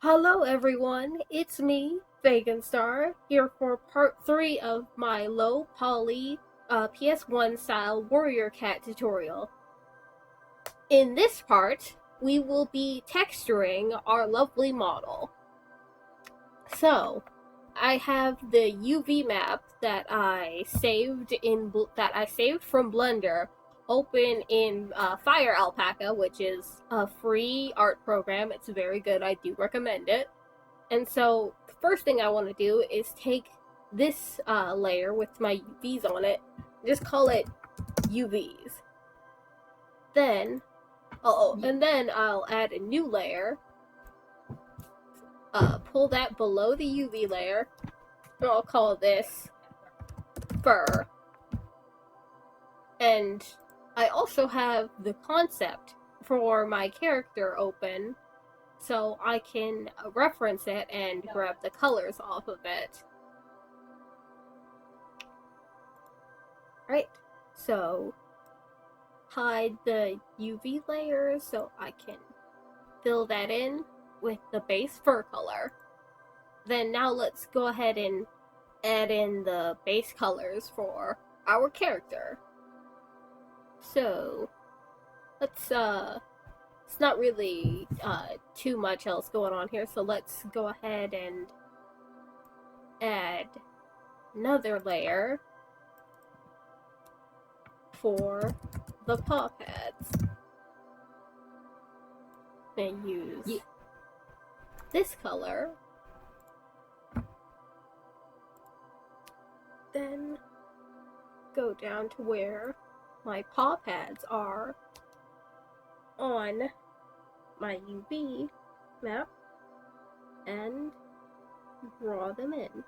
Hello everyone, it's me, Veganstar, here for part 3 of my low poly PS1 style warrior cat tutorial. In this part, we will be texturing our lovely model. So, I have the UV map that I saved from Blender open in Fire Alpaca, which is a free art program. It's very good. I do recommend it. And so the first thing I want to do is take this layer with my UVs on it, just call it UVs. Then, and then I'll add a new layer, pull that below the UV layer, and I'll call this fur. And I also have the concept for my character open, so I can reference it and grab the colors off of it. Right, so hide the UV layer so I can fill that in with the base fur color. Then now let's go ahead and add in the base colors for our character. So let's it's not really too much else going on here, so let's go ahead and add another layer for the paw pads and use this color. Then go down to where my paw pads are on my UV map and draw them in.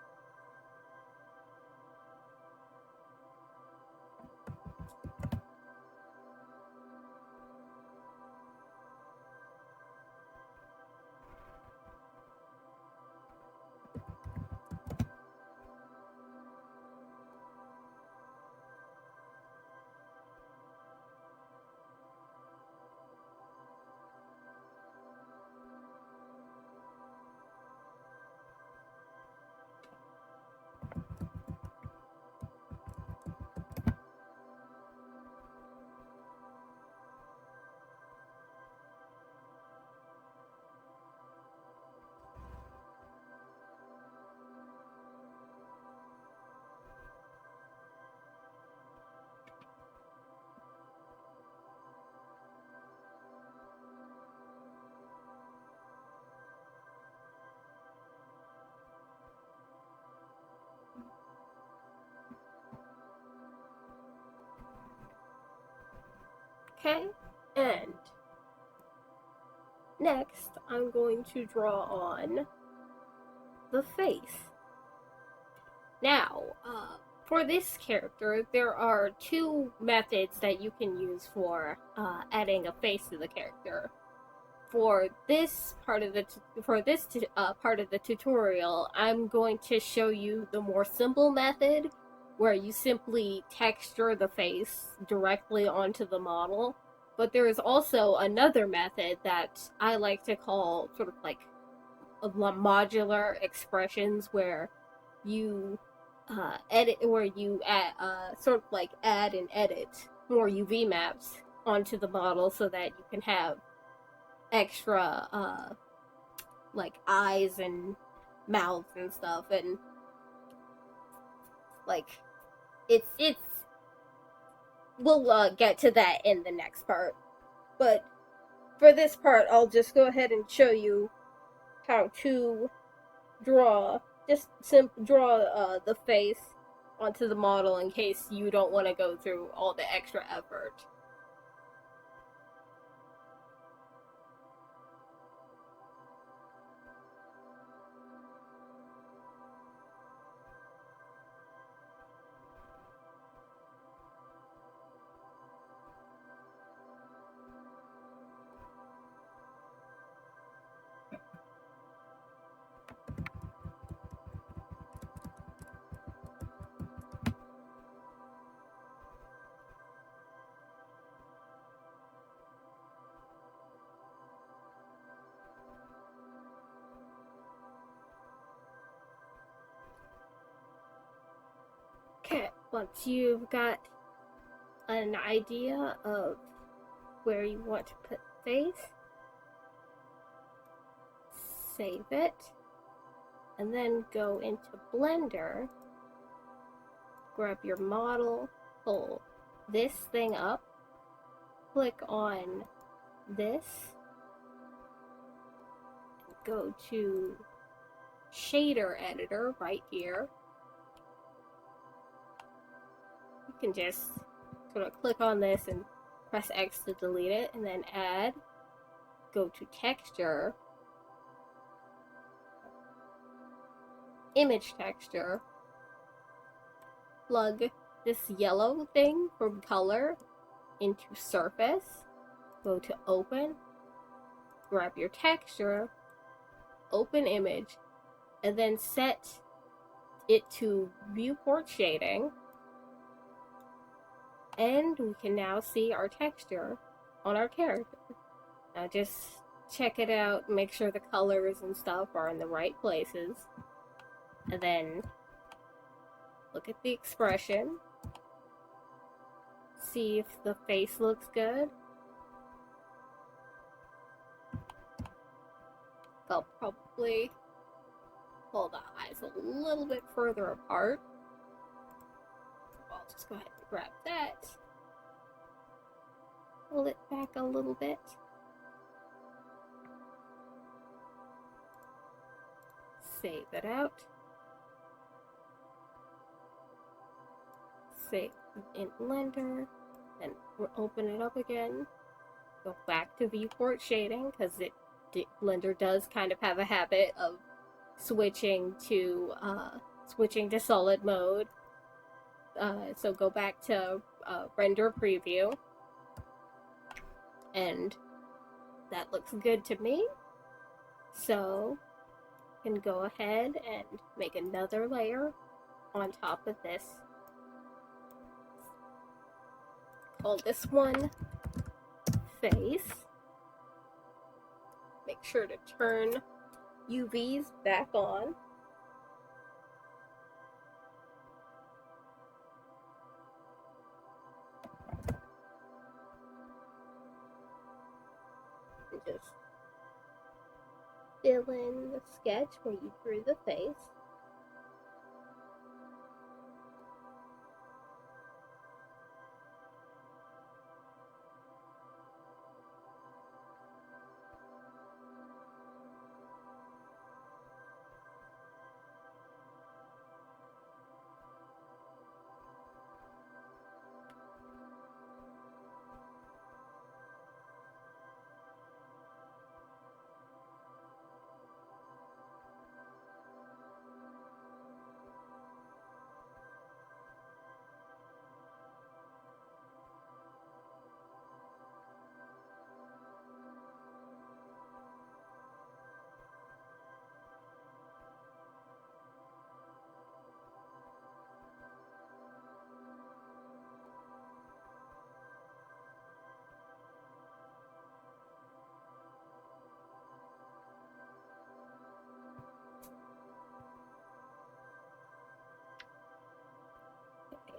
Okay, and next I'm going to draw on the face. Now, for this character, there are two methods that you can use for adding a face to the character. For this part of the part of the tutorial, I'm going to show you the more simple method, where you simply texture the face directly onto the model. But there is also another method that I like to call sort of like modular expressions, where you sort of like add and edit more UV maps onto the model so that you can have extra like eyes and mouths and stuff, and like it's we'll get to that in the next part. But for this part, I'll just go ahead and show you how to draw the face onto the model in case you don't want to go through all the extra effort. Once you've got an idea of where you want to put the face, save it, and then go into Blender, grab your model, pull this thing up, click on this, go to shader editor right here. You can just sort of click on this and press X to delete it, and then add, go to texture, image texture, plug this yellow thing from color into surface, go to open, grab your texture, open image, and then set it to viewport shading, and we can now see our texture on our character. Now just check it out, make sure the colors and stuff are in the right places, and then look at the expression, see if the face looks good. I'll probably pull the eyes a little bit further apart. I'll just go ahead and grab that. Pull it back a little bit. Save it out. Save in Blender, and we'll open it up again. Go back to viewport shading, because Blender does kind of have a habit of switching to solid mode. So go back to render preview, and that looks good to me. So you can go ahead and make another layer on top of this. Call this one face. Make sure to turn UVs back on. And just fill in the sketch where you drew the face.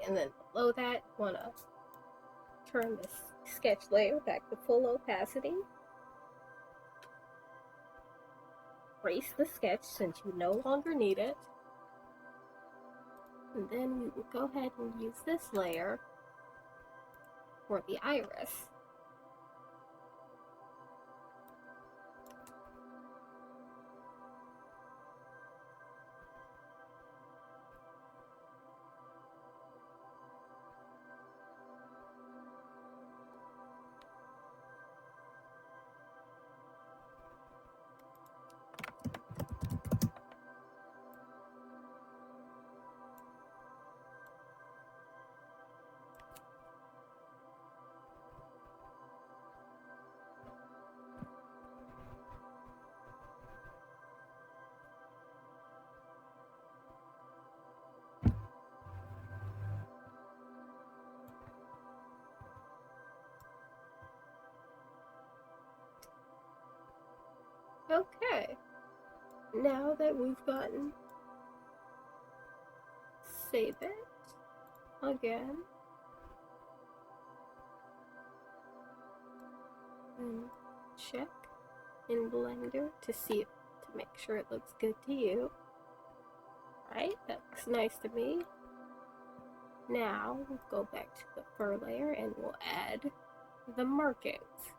And then below that, want to turn this sketch layer back to full opacity. Erase the sketch since you no longer need it. And then we will go ahead and use this layer for the iris. Okay, now that we've gotten, save it, again. And check in Blender to see to make sure it looks good to you. Alright, that looks nice to me. Now we'll go back to the fur layer and we'll add the markings.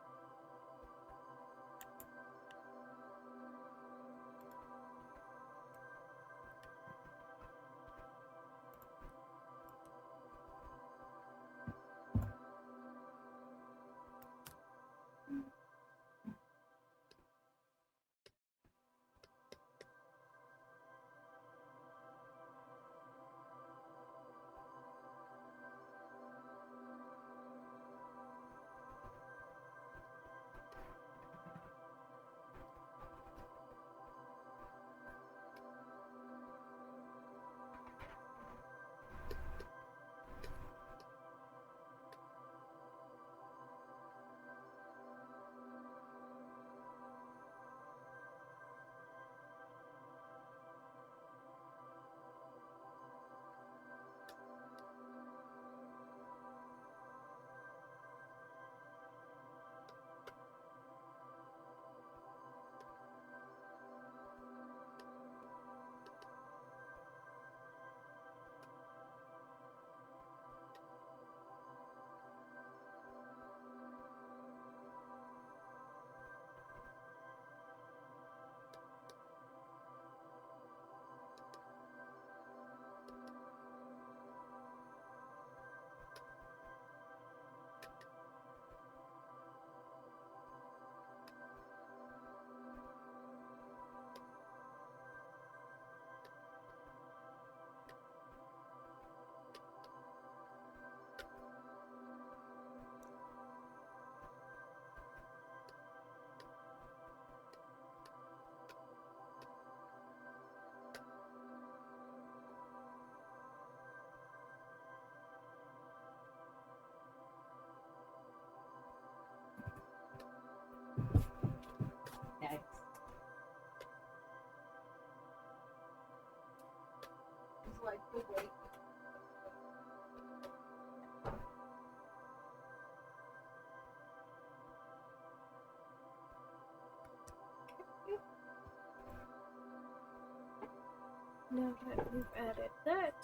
Now that we've added that,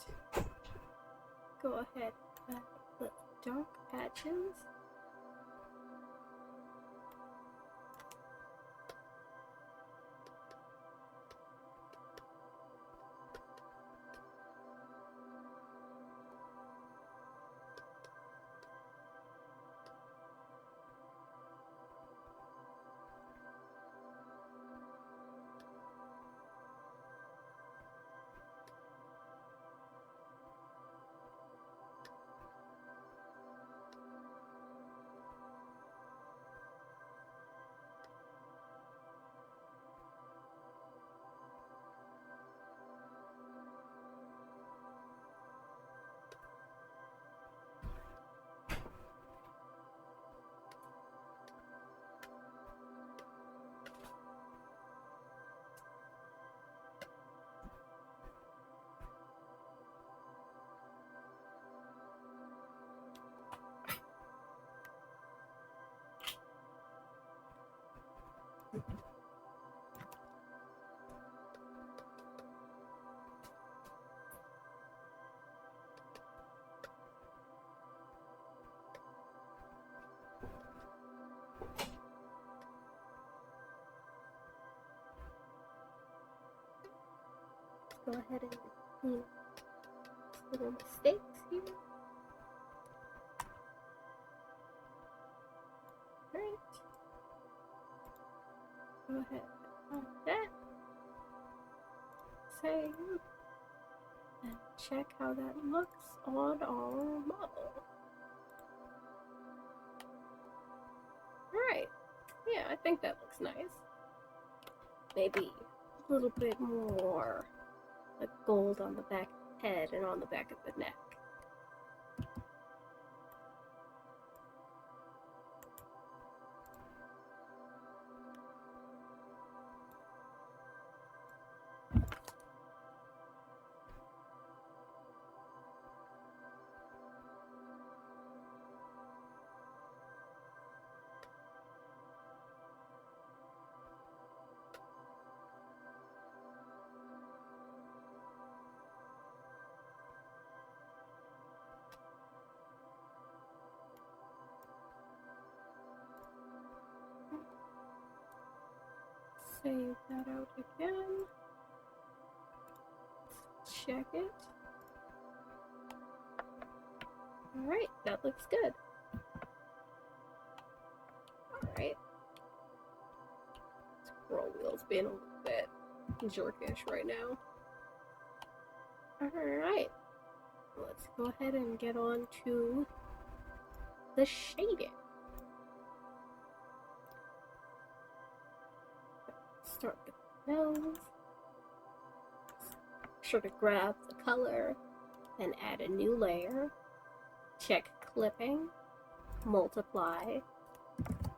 go ahead and add the dark patches. Go ahead and clean little mistakes here. Right. Go ahead and that. Save. And check how that looks on our model. Right. Yeah, I think that looks nice. Maybe a little bit more like gold on the back of the head and on the back of the neck. save that out again. Let's check it. Alright, that looks good. Alright. Scroll wheel's being a little bit jerkish right now. Alright. Let's go ahead and get on to the shading. Start with the nose. Make sure to grab the color and add a new layer. Check clipping, multiply,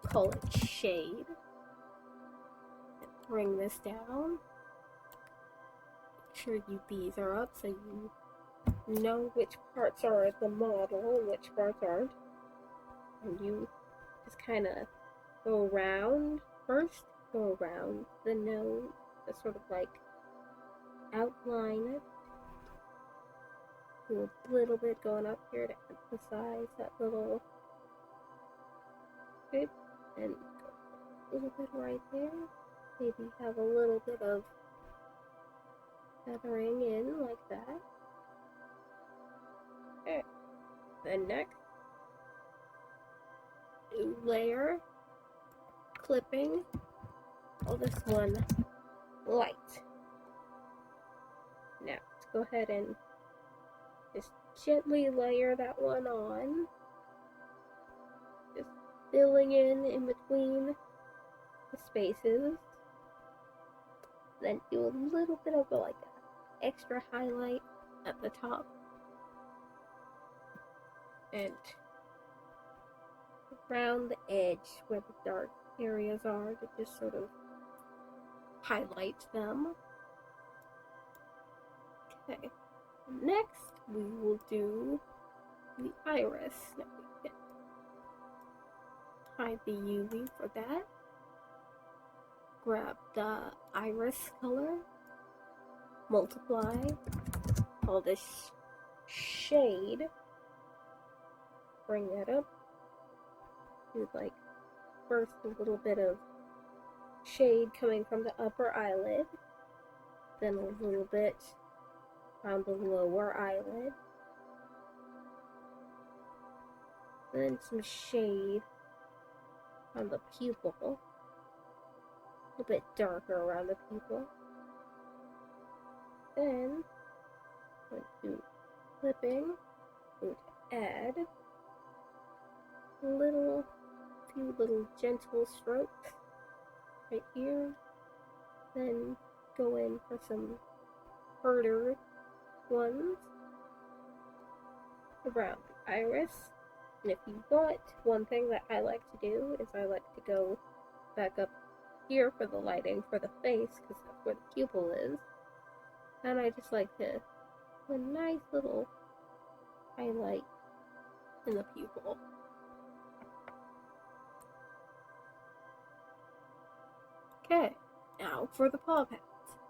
call it shade, and bring this down. Make sure these are up so you know which parts are the model and which parts aren't. And you just kind of go around first, go around the nose, just sort of like outline it. Do a little bit going up here to emphasize that little bit, and go a little bit right there. Maybe have a little bit of feathering in like that. Okay. Then next, new layer, clipping. Call this one light. Now let's go ahead and just gently layer that one on. Just filling in between the spaces. Then do a little bit of like an extra highlight at the top. And around the edge where the dark areas are to just sort of highlight them. Okay. Next, we will do the iris. Now we can hide the UV for that. Grab the iris color, multiply, call this shade, bring that up. Do like first a little bit of shade coming from the upper eyelid, then a little bit on the lower eyelid, then some shade on the pupil, a little bit darker around the pupil, then going to clipping, going to add a few little gentle strokes right here, then go in for some harder ones around the iris. And if you want, one thing that I like to do is I like to go back up here for the lighting for the face, because that's where the pupil is. And I just like to do a nice little highlight in the pupil. Okay, now for the paw pads.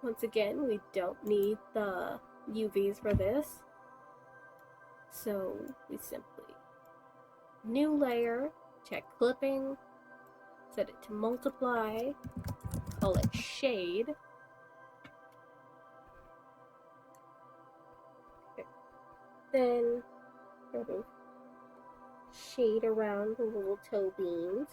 Once again, we don't need the UVs for this, so we simply new layer, check clipping, set it to multiply, call it shade. Okay. Then sort of shade around the little toe beans.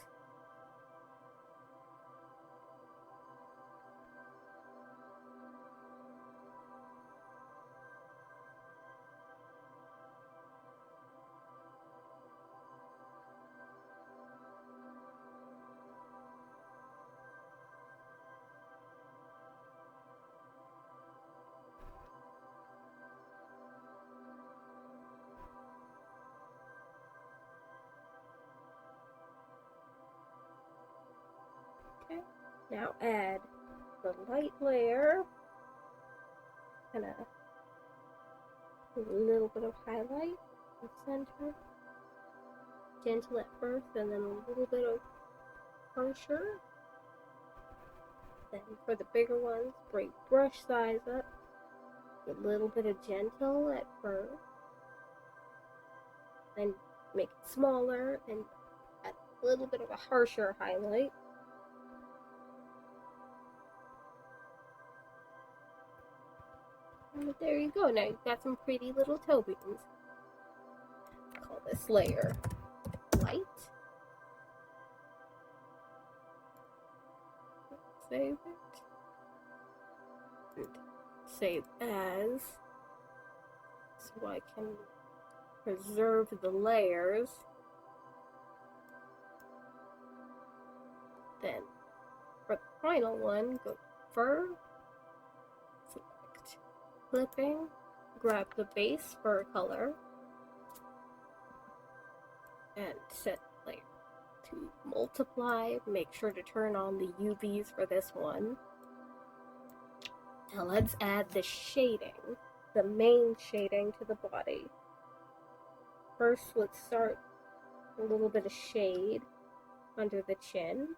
Okay, now add the light layer, kind of a little bit of highlight in the center, gentle at first, and then a little bit of harsher. Then for the bigger ones, bring brush size up, a little bit of gentle at first, then make it smaller and add a little bit of a harsher highlight. And there you go. Now you've got some pretty little toe beans. Call this layer light. Save it. And save as, so I can preserve the layers. Then for the final one, go to fur, select clipping, grab the base fur color, and set layer to multiply. Make sure to turn on the UVs for this one. Now let's add the shading, the main shading to the body. First, let's start a little bit of shade under the chin.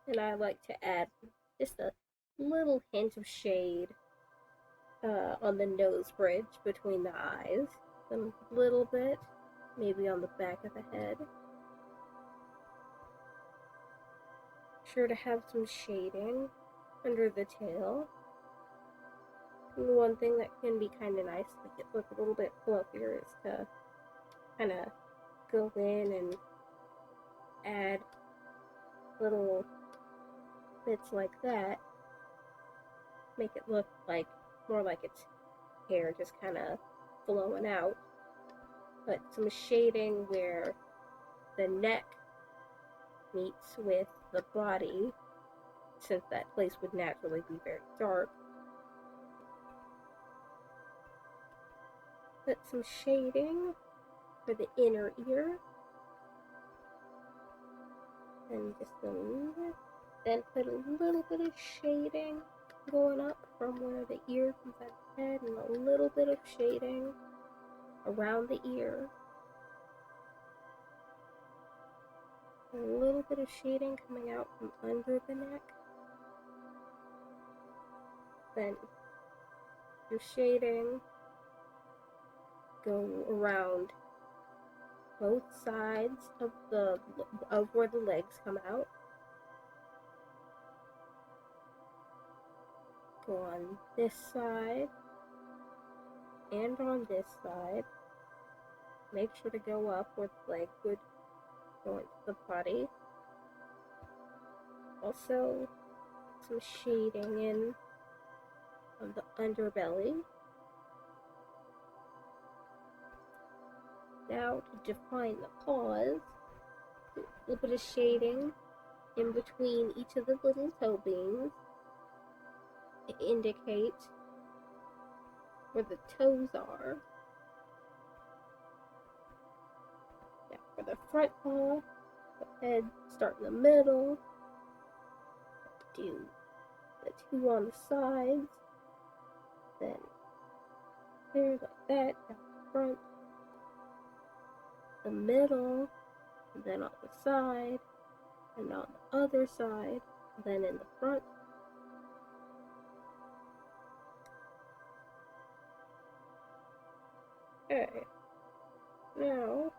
And I like to add just a little hint of shade on the nose bridge between the eyes. And a little bit, maybe on the back of the head. Sure to have some shading under the tail. And one thing that can be kind of nice to make it look a little bit fluffier is to kind of go in and add little bits like that. Make it look like more like it's hair just kind of flowing out. But some shading where the neck meets with the body, since that place would naturally be very dark. Put some shading for the inner ear. And just a little bit. Then put a little bit of shading going up from where the ear comes out of the head, and a little bit of shading around the ear. A little bit of shading coming out from under the neck. Then your shading go around both sides of where the legs come out. Go on this side and on this side. Make sure to go up where the leg would go into the body. Also, some shading in of the underbelly. Now to define the paws, a little bit of shading in between each of the little toe beans to indicate where the toes are. Now for the front paw, go ahead, start in the middle, do the two on the sides, then there like that, down the front, the middle, and then on the side, and on the other side, and then in the front. Okay, now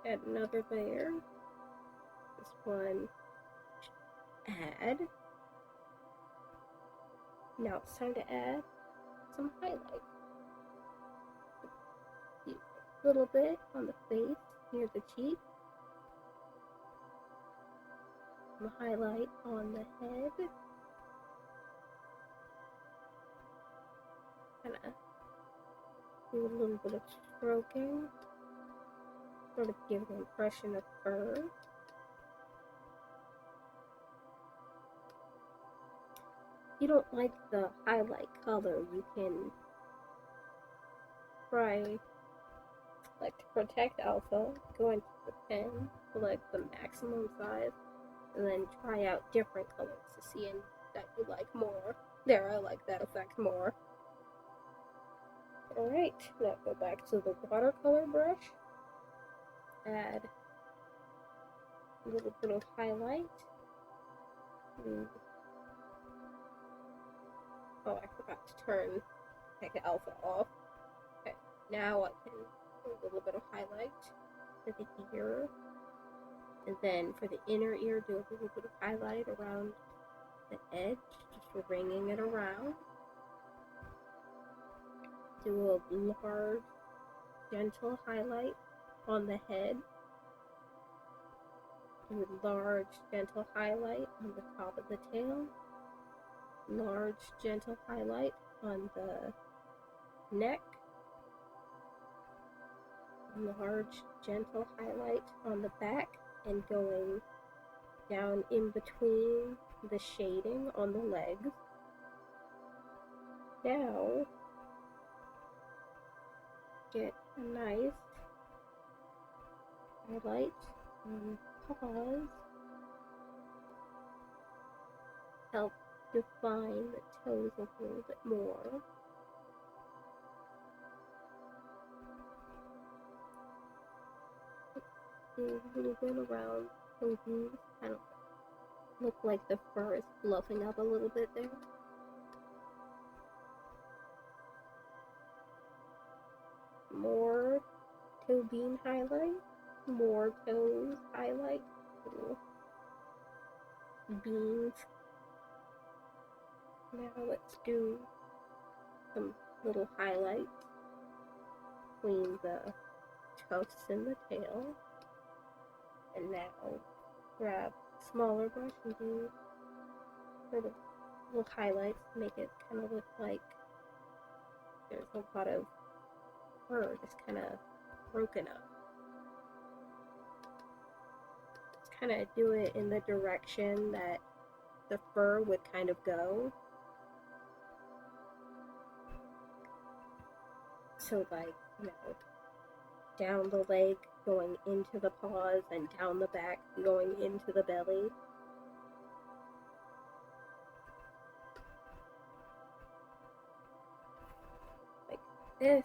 add another layer. This one, add. Now it's time to add some highlight. A little bit on the face, near the cheek. Some highlight on the head. Kind of do a little bit of stroking, sort of give an impression of fur. If you don't like the highlight color, you can try, like, to protect alpha, go into the pen, select the maximum size, and then try out different colors to see that you like more. There, I like that effect more. Alright, now go back to the watercolor brush, add a little bit of highlight. Oh, I forgot to take the alpha off. Okay, now I can do a little bit of highlight for the ear, and then for the inner ear, do a little bit of highlight around the edge, just ringing it around. do a large, gentle highlight on the head. Do a large, gentle highlight on the top of the tail. Large, gentle highlight on the neck. Large, gentle highlight on the back, and going down in between the shading on the legs. Now, get a nice highlight on paws. Help define the toes a little bit more. A little bit around the hooves, kind of look like the fur is fluffing up a little bit there. More toe bean highlight, more toes highlight, little beans. Now let's do some little highlights between the tufts and the tail. And now grab a smaller brush and do sort of little highlights to make it kind of look like there's a lot of fur just kind of broken up. Just kind of do it in the direction that the fur would kind of go. So like, you know, down the leg going into the paws and down the back going into the belly. Like this.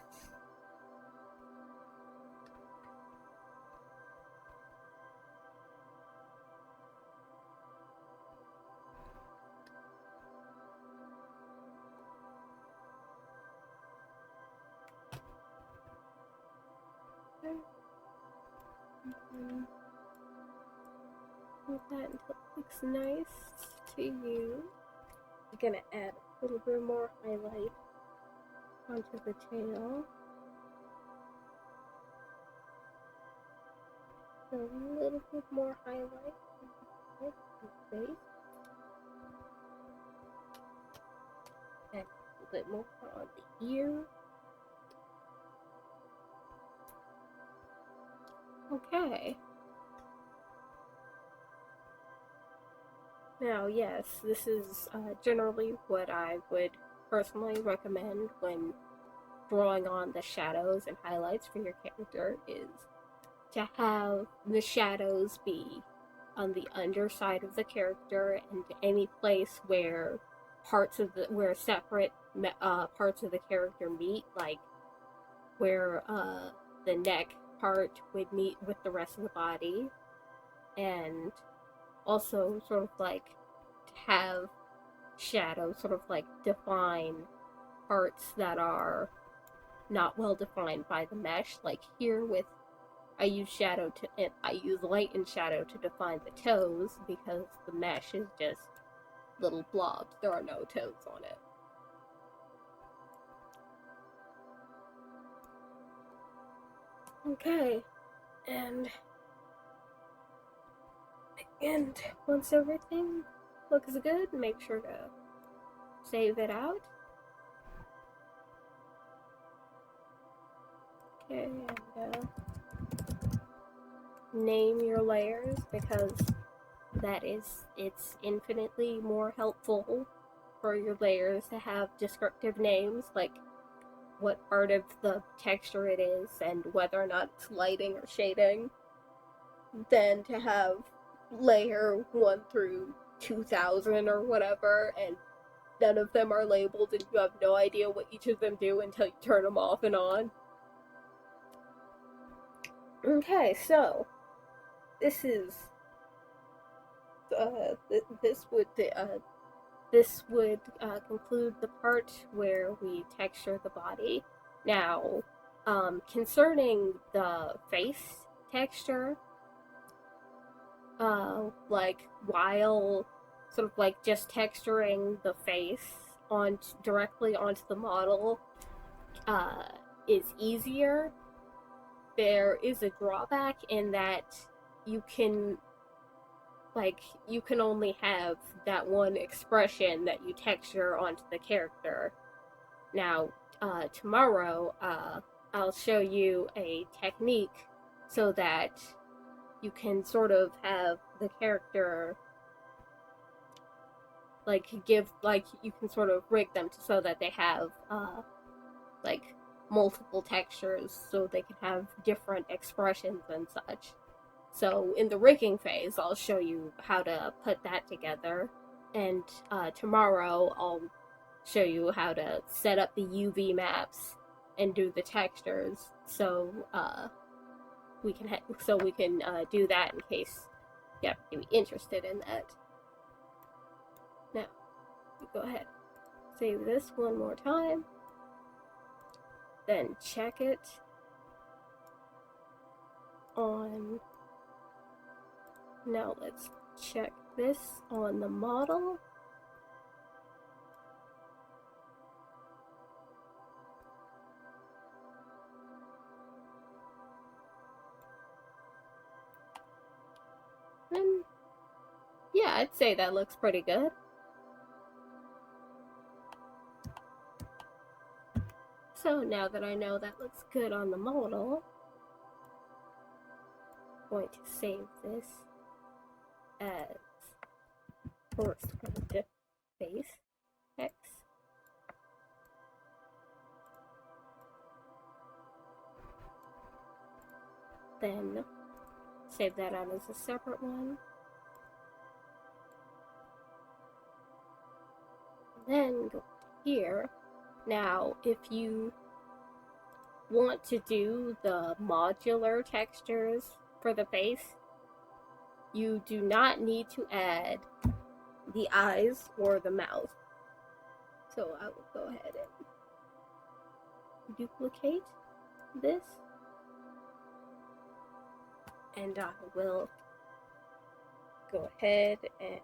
Hold that until it looks nice to you. I'm gonna add a little bit more highlight onto the tail. A little bit more highlight on the face. And a little bit more on the ear. Okay. Now, yes, this is generally what I would personally recommend when drawing on the shadows and highlights for your character, is to have the shadows be on the underside of the character and any place where separate parts of the character meet, like where the neck part would meet with the rest of the body, and also sort of like to have shadows sort of like define parts that are not well defined by the mesh. Like here I use light and shadow to define the toes because the mesh is just little blobs. There are no toes on it. Okay, and once everything looks good, make sure to save it out. Okay, and name your layers, because it's infinitely more helpful for your layers to have descriptive names, like what part of the texture it is and whether or not it's lighting or shading, than to have layer 1 through 2000 or whatever, and none of them are labeled and you have no idea what each of them do until you turn them off and on. Okay, so this is this would conclude the part where we texture the body. Now, concerning the face texture, like while sort of like just texturing the face directly onto the model, is easier. There is a drawback in that you can you can only have that one expression that you texture onto the character. Now, tomorrow, I'll show you a technique so that you can sort of have the character you can sort of rig them so that they have like multiple textures so they can have different expressions and such. So in the rigging phase, I'll show you how to put that together, and tomorrow I'll show you how to set up the UV maps and do the textures. So we can do that in case you happen to be interested in that. Now, go ahead, save this one more time, then check it on. Now let's check this on the model. And yeah, I'd say that looks pretty good. So now that I know that looks good on the model, I'm going to save this as first diff face X. Then save that out as a separate one. Then go here. Now, if you want to do the modular textures for the face, you do not need to add the eyes or the mouth. So I will go ahead and duplicate this, and I will go ahead and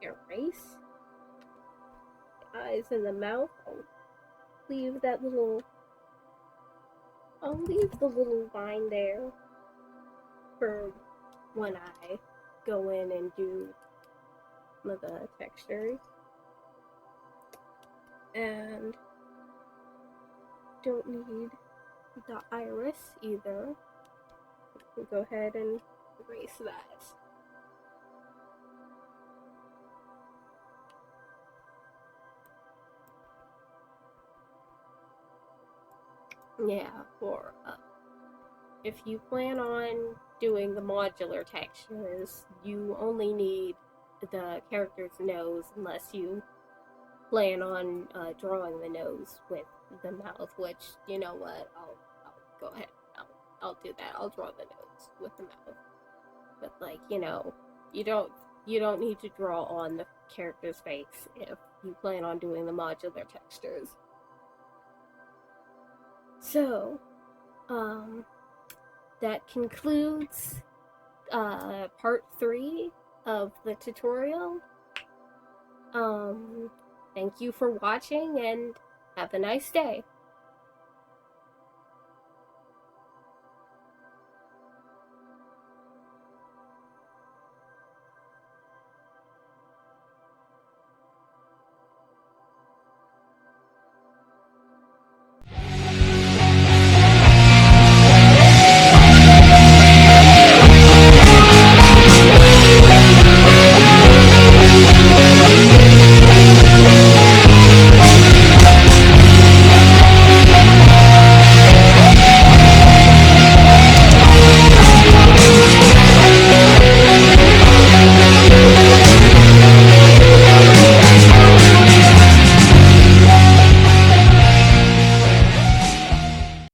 erase the eyes and the mouth. I'll leave the little line there for when I go in and do some of the textures. And don't need the iris either. We'll go ahead and erase that. Yeah, for if you plan on doing the modular textures, you only need the character's nose unless you plan on drawing the nose with the mouth, which, you know what, I'll go ahead, I'll do that. I'll draw the nose with the mouth. But like, you know, you don't need to draw on the character's face if you plan on doing the modular textures. So, that concludes part 3 of the tutorial. Thank you for watching, and have a nice day.